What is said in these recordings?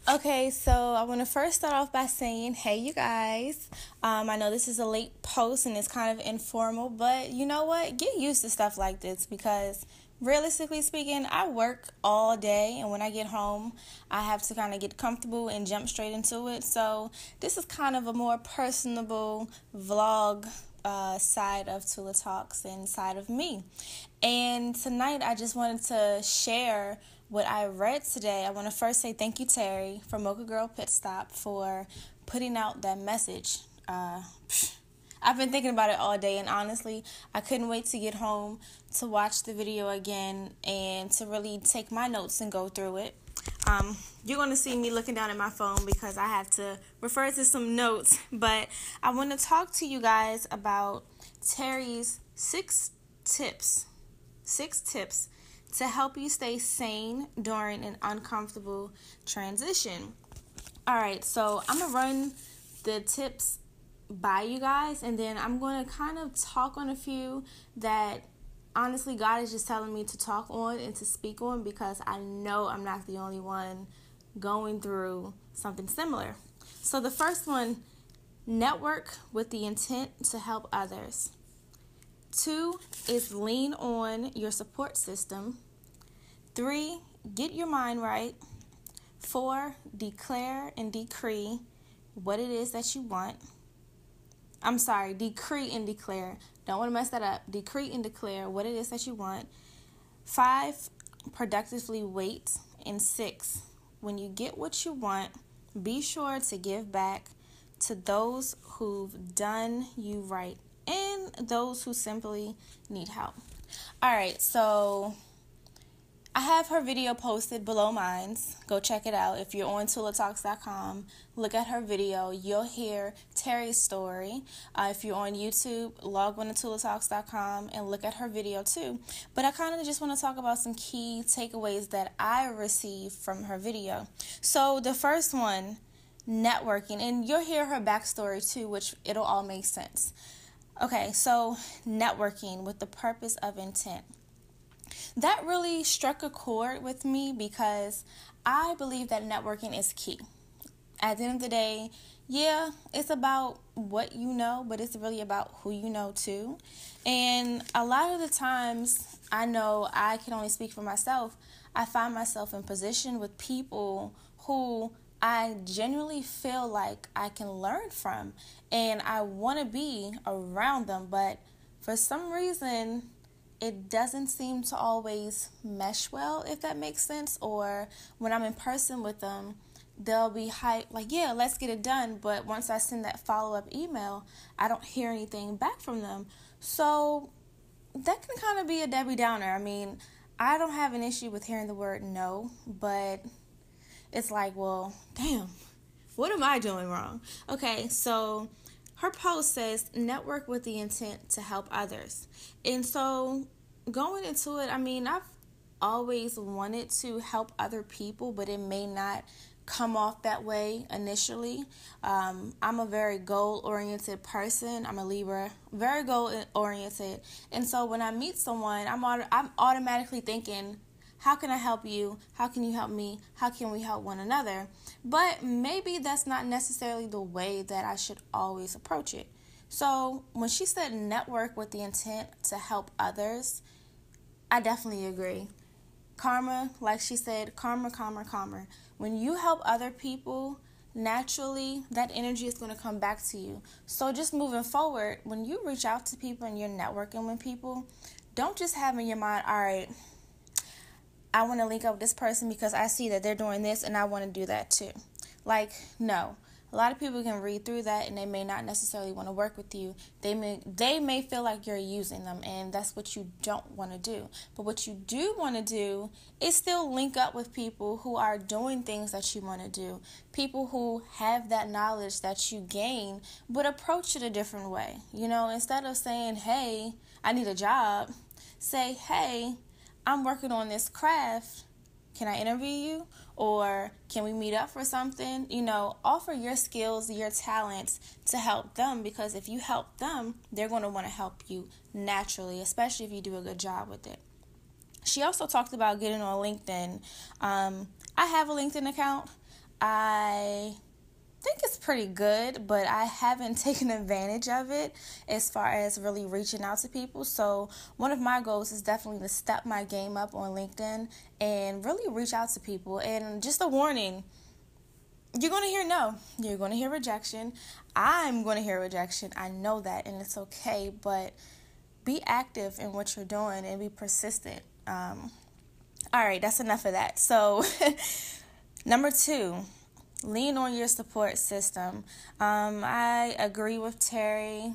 Okay, so I want to first start off by saying, hey, you guys. I know this is a late post and it's kind of informal, but you know what? Get used to stuff like this because realistically speaking, I work all day, and when I get home, I have to kind of get comfortable and jump straight into it. So this is kind of a more personable vlog side of Tula Talks and side of me. And tonight I just wanted to share what I read today. I want to first say thank you, Terri, from Mocha Girl Pit Stop for putting out that message. I've been thinking about it all day, and honestly, I couldn't wait to get home to watch the video again and to really take my notes and go through it. You're going to see me looking down at my phone because I have to refer to some notes, but I want to talk to you guys about Terri's six tips to help you stay sane during an uncomfortable transition. All right, so I'm going to run the tips by you guys, and then I'm going to kind of talk on a few that honestly God is just telling me to talk on and to speak on because I know I'm not the only one going through something similar. So the first one, network with the intent to help others. 2 is lean on your support system. 3, get your mind right. 4, declare and decree what it is that you want. I'm sorry, decree and declare. Don't want to mess that up. Decree and declare what it is that you want. 5, productively wait. And 6, when you get what you want, be sure to give back to those who've done you right and those who simply need help. All right, so I have her video posted below mine. Go check it out. If you're on tulatalks.com, look at her video. You'll hear Terri's story. If you're on YouTube, log on to tulatalks.com and look at her video too. But I kind of just want to talk about some key takeaways that I received from her video. So the first one, networking. And you'll hear her backstory too, which it'll all make sense. Okay, so networking with the purpose of intent. That really struck a chord with me because I believe that networking is key. At the end of the day, yeah, it's about what you know, but it's really about who you know too. And a lot of the times, I know I can only speak for myself, I find myself in position with people who I genuinely feel like I can learn from and I want to be around them, but for some reason it doesn't seem to always mesh well, if that makes sense. Or when I'm in person with them, they'll be hyped, like, yeah, let's get it done. But once I send that follow-up email, I don't hear anything back from them. So that can kind of be a Debbie Downer. I mean, I don't have an issue with hearing the word no, but it's like, well, damn, what am I doing wrong? Okay, so her post says, network with the intent to help others. And so going into it, I mean, I've always wanted to help other people, but it may not come off that way initially. I'm a very goal-oriented person. I'm a Libra, very goal-oriented. And so when I meet someone, I'm automatically thinking, how can I help you? How can you help me? How can we help one another? But maybe that's not necessarily the way that I should always approach it. So when she said network with the intent to help others, I definitely agree. Karma, like she said, karma. When you help other people, naturally that energy is going to come back to you. So just moving forward, when you reach out to people and you're networking with people, don't just have in your mind, all right, I want to link up with this person because I see that they're doing this and I want to do that too. Like, no. A lot of people can read through that and they may not necessarily want to work with you. They may feel like you're using them, and that's what you don't want to do. But what you do want to do is still link up with people who are doing things that you want to do. People who have that knowledge that you gain, but approach it a different way. You know, instead of saying, hey, I need a job, say, hey, I'm working on this craft. Can I interview you? Or can we meet up for something? You know, offer your skills, your talents to help them, because if you help them, they're going to want to help you naturally, especially if you do a good job with it. She also talked about getting on LinkedIn. I have a LinkedIn account. I think it's pretty good, but I haven't taken advantage of it as far as really reaching out to people. So one of my goals is definitely to step my game up on LinkedIn and really reach out to people. And just a warning, you're going to hear no. You're going to hear rejection. I'm going to hear rejection. I know that, and it's okay, but be active in what you're doing and be persistent. All right, that's enough of that. So number 2, lean on your support system. I agree with Terri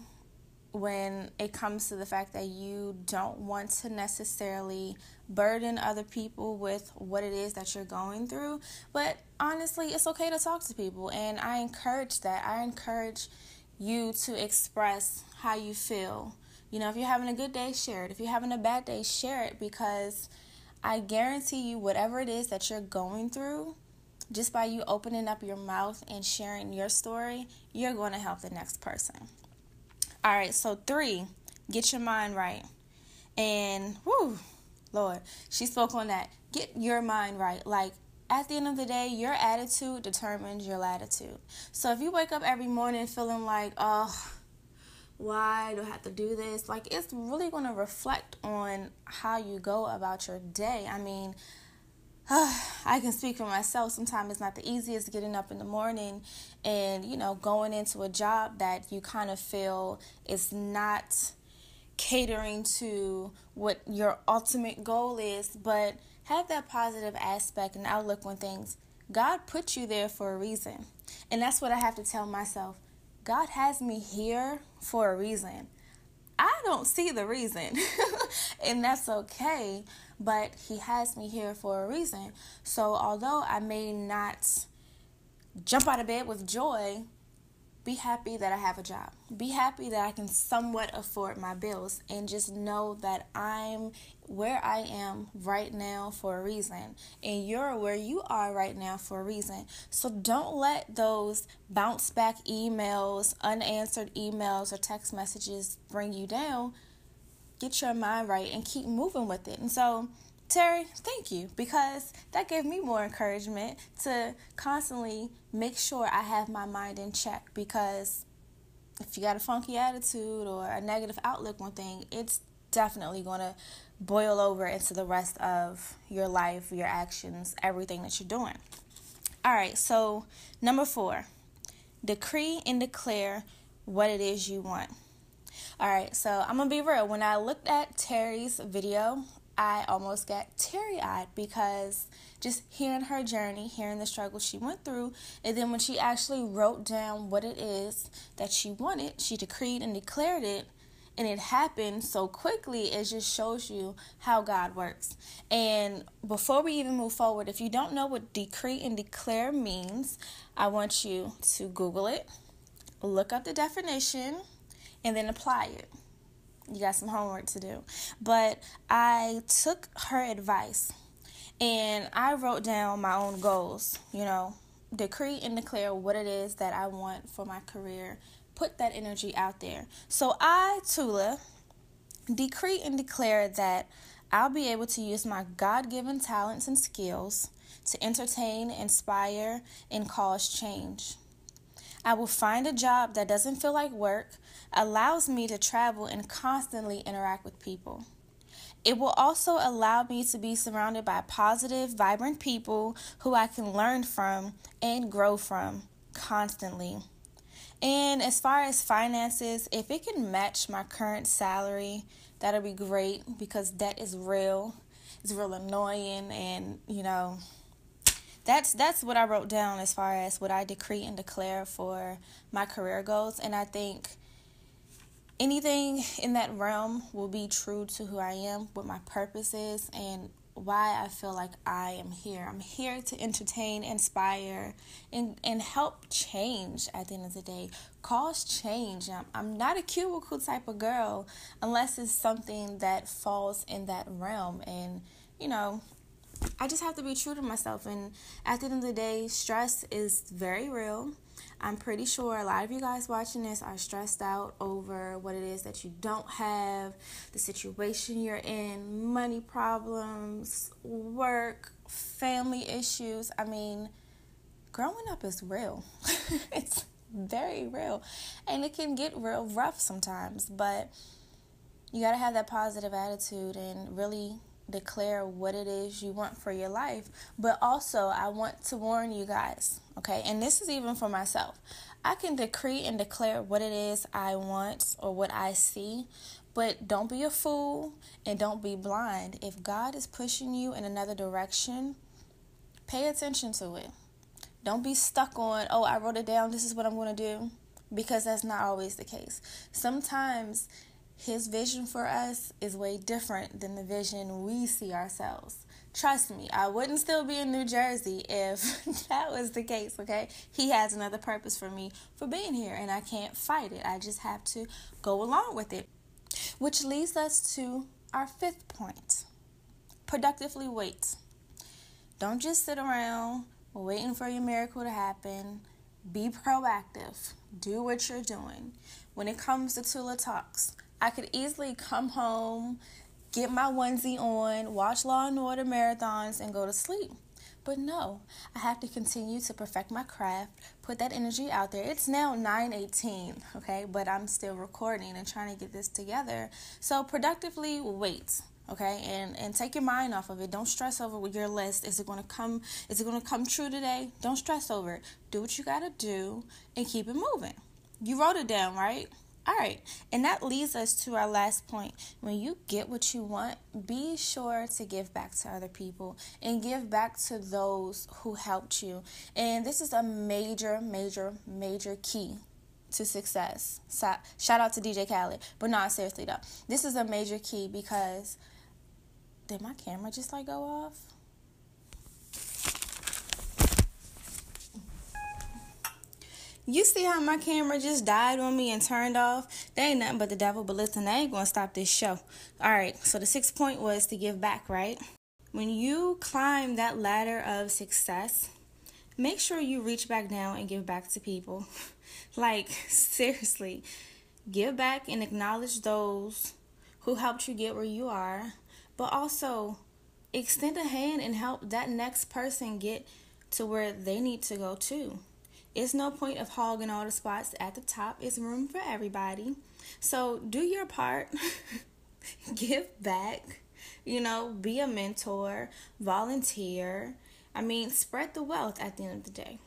when it comes to the fact that you don't want to necessarily burden other people with what it is that you're going through. But honestly, it's okay to talk to people, and I encourage that. I encourage you to express how you feel. You know, if you're having a good day, share it. If you're having a bad day, share it, because I guarantee you whatever it is that you're going through, just by you opening up your mouth and sharing your story, you're going to help the next person. All right, so 3, get your mind right. And, whoo, Lord, she spoke on that. Get your mind right. Like, at the end of the day, your attitude determines your latitude. So if you wake up every morning feeling like, oh, why do I have to do this? Like, it's really going to reflect on how you go about your day. I mean, I can speak for myself. Sometimes it's not the easiest getting up in the morning and, you know, going into a job that you kind of feel is not catering to what your ultimate goal is, but have that positive aspect and outlook on things. God put you there for a reason. And that's what I have to tell myself. God has me here for a reason. I don't see the reason, and that's okay, but he has me here for a reason. So although I may not jump out of bed with joy, be happy that I have a job. Be happy that I can somewhat afford my bills, and just know that I'm where I am right now for a reason, and you're where you are right now for a reason. So don't let those bounce back emails, unanswered emails, or text messages bring you down. Get your mind right and keep moving with it. And so, Terri, thank you, because that gave me more encouragement to constantly make sure I have my mind in check, because if you got a funky attitude or a negative outlook on things, it's definitely going to boil over into the rest of your life, your actions, everything that you're doing. All right, so number 4, decree and declare what it is you want. All right, so I'm going to be real. When I looked at Terri's video, I almost got teary-eyed, because just hearing her journey, hearing the struggle she went through, and then when she actually wrote down what it is that she wanted, she decreed and declared it, and it happened so quickly. It just shows you how God works. And before we even move forward, if you don't know what decree and declare means, I want you to Google it, look up the definition, and then apply it. You got some homework to do. But I took her advice and I wrote down my own goals, decree and declare what it is that I want for my career. Put that energy out there. So I, Tula, decree and declare that I'll be able to use my God-given talents and skills to entertain, inspire, and cause change. I will find a job that doesn't feel like work, allows me to travel and constantly interact with people. It will also allow me to be surrounded by positive, vibrant people who I can learn from and grow from constantly. And as far as finances, if it can match my current salary, that'll be great, because debt is real. It's real annoying, and That's what I wrote down as far as what I decree and declare for my career goals. And I think anything in that realm will be true to who I am, what my purpose is, and why I feel like I am here. I'm here to entertain, inspire, and help change at the end of the day. Cause change. I'm not a cubicle type of girl unless it's something that falls in that realm. And, I just have to be true to myself. And at the end of the day, stress is very real. I'm pretty sure a lot of you guys watching this are stressed out over what it is that you don't have, the situation you're in, money problems, work, family issues. I mean, growing up is real. It's very real. And it can get real rough sometimes. But you got to have that positive attitude and really declare what it is you want for your life. But also, I want to warn you guys, okay? And this is even for myself. I can decree and declare what it is I want or what I see, but don't be a fool and don't be blind. If God is pushing you in another direction, pay attention to it. Don't be stuck on, oh, I wrote it down, this is what I'm going to do, because that's not always the case. Sometimes His vision for us is way different than the vision we see ourselves. Trust me, I wouldn't still be in New Jersey if that was the case, okay? He has another purpose for me for being here, and I can't fight it. I just have to go along with it. Which leads us to our fifth point. Productively wait. Don't just sit around waiting for your miracle to happen. Be proactive. Do what you're doing. When it comes to Tula Talks, I could easily come home, get my onesie on, watch Law and Order marathons, and go to sleep. But no, I have to continue to perfect my craft, put that energy out there. It's now 9:18, okay? But I'm still recording and trying to get this together. So productively wait, okay? And take your mind off of it. Don't stress over your list. Is it going to come true today? Don't stress over it. Do what you got to do and keep it moving. You wrote it down, right? All right, and that leads us to our last point. When you get what you want, be sure to give back to other people and give back to those who helped you. And this is a major, major, major key to success. Shout out to DJ Khaled. But no, seriously though, this is a major key because, did my camera just go off? You see how my camera just died on me and turned off? That ain't nothing but the devil, but listen, I ain't going to stop this show. All right, so the sixth point was to give back, right? When you climb that ladder of success, make sure you reach back down and give back to people. Seriously, give back and acknowledge those who helped you get where you are, but also extend a hand and help that next person get to where they need to go too. It's no point of hogging all the spots at the top. It's room for everybody. So do your part. Give back. Be a mentor. Volunteer. Spread the wealth at the end of the day.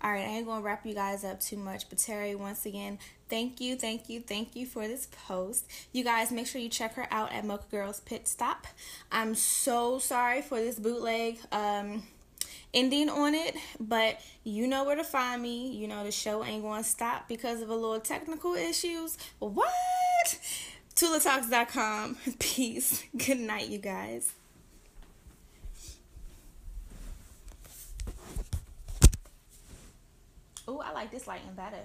All right, I ain't going to wrap you guys up too much. But Terri, once again, thank you for this post. You guys, make sure you check her out at Mocha Girls Pit Stop. I'm so sorry for this bootleg ending on it, but you know where to find me. The show ain't going to stop because of a little technical issues. What? TulaTalks.com. Peace. Good night, you guys. Oh, I like this lighting better.